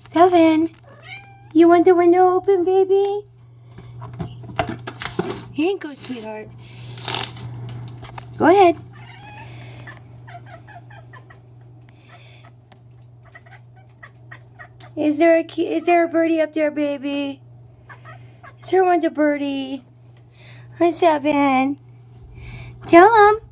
Seven. You want the window open, baby? Here you go, sweetheart. Go ahead. Is there a birdie up there, baby? Is there one to birdie? Hi, Seven. Tell him.